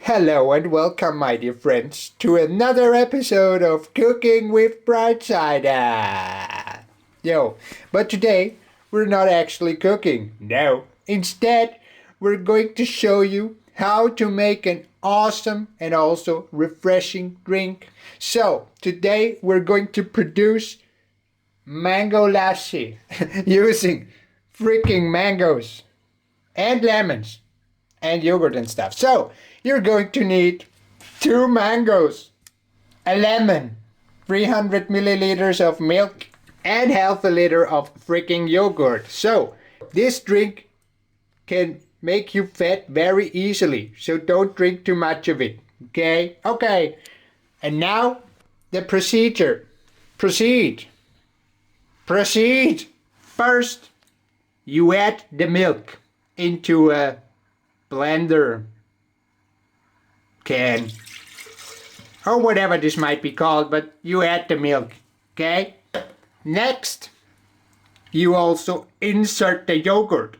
Hello and welcome, my dear friends, to another episode of Cooking with Brightsider. But today we're not actually cooking. No. Instead, we're going to show you how to make an awesome and also refreshing drink. So, today we're going to produce mango-lassi using freaking mangoes and lemons and yogurt and stuff. So, you're going to need 2 mangoes, a lemon, 300 milliliters of milk, and half a liter of freaking yogurt. So, this drink can make you fat very easily, so don't drink too much of it. Okay. And now, the procedure. Proceed. First, you add the milk into a blender can or whatever this might be called, but you add the milk. Next, you also insert the yogurt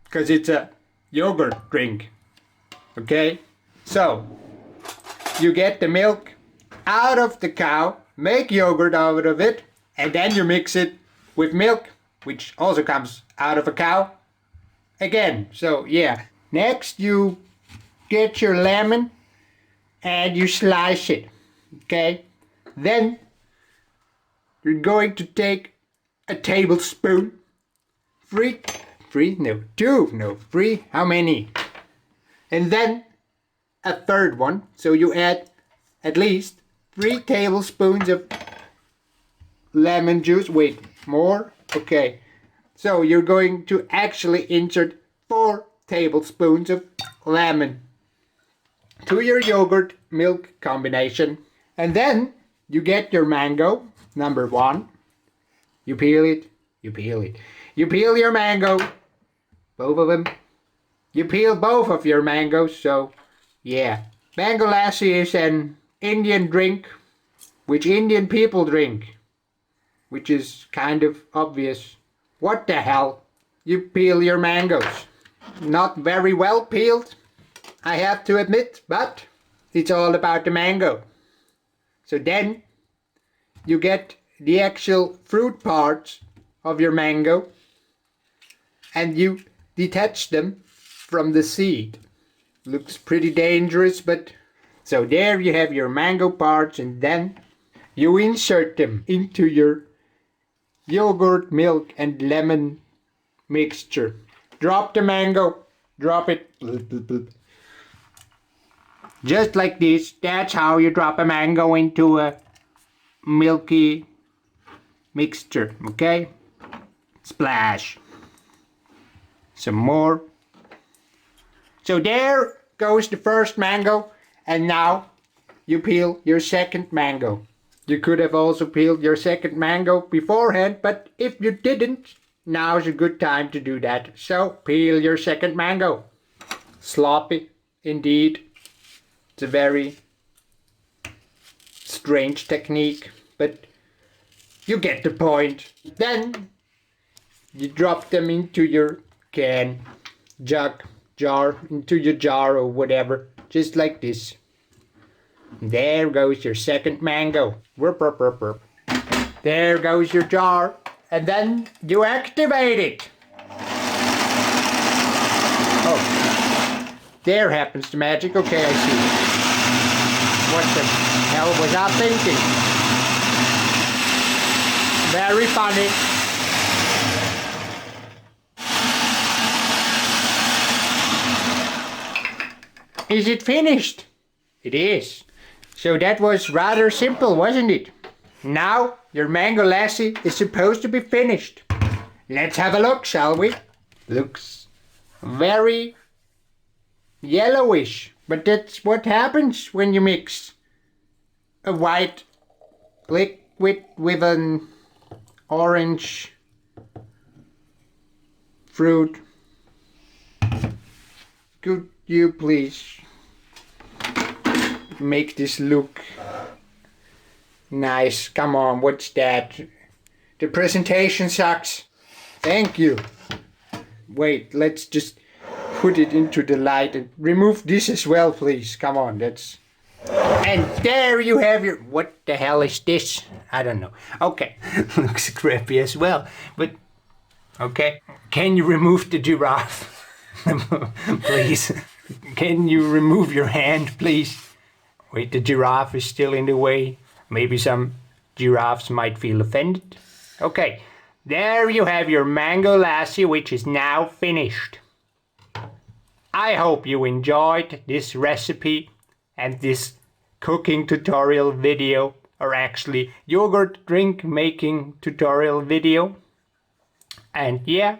because it's a yogurt drink. So you get the milk out of the cow, make yogurt out of it, and then you mix it with milk, which also comes out of a cow again. So yeah. Next, you get your lemon and you slice it. Then you're going to take a tablespoon, three, how many? And then a third one, so you add at least 3 tablespoons of lemon juice. Wait, more? Okay, so you're going to actually insert 4 tablespoons of lemon to your yogurt milk combination. And then you get your mango, number 1. You peel it. You peel your mango, both of them. You peel both of your mangoes, so yeah. Mango-lassi is an Indian drink, which Indian people drink, which is kind of obvious. What the hell? You peel your mangoes. Not very well peeled, I have to admit, but it's all about the mango. So then you get the actual fruit parts of your mango and you detach them from the seed. Looks pretty dangerous, but so there you have your mango parts, and then you insert them into your yogurt, milk, and lemon mixture. Drop the mango, drop it, just like this. That's how you drop a mango into a milky mixture, Splash. Some more. So there goes the first mango, and now you peel your second mango. You could have also peeled your second mango beforehand, but if you didn't, now's a good time to do that. So peel your second mango. Sloppy, indeed. It's a very strange technique, but you get the point. Then you drop them into your can, jar, into your jar or whatever, just like this. There goes your second mango. There goes your jar. And then you activate it. Oh, there happens the magic. Okay, I see. What the hell was I thinking? Very funny. Is it finished? It is. So that was rather simple, wasn't it? Now your mango-lassi is supposed to be finished. Let's have a look, shall we? Looks very yellowish, but that's what happens when you mix a white liquid with an orange fruit. Could you please make this look nice? Come on, what's that? The presentation sucks. Thank you. Wait, let's just put it into the light and remove this as well, please. Come on, that's... And there you have your... What the hell is this? I don't know. Okay, looks creepy as well, but... Okay, can you remove the giraffe? Please. Can you remove your hand, please? Wait, the giraffe is still in the way. Maybe some giraffes might feel offended. Okay, there you have your mango-lassi, which is now finished. I hope you enjoyed this recipe and this cooking tutorial video, or actually yogurt drink making tutorial video. And yeah.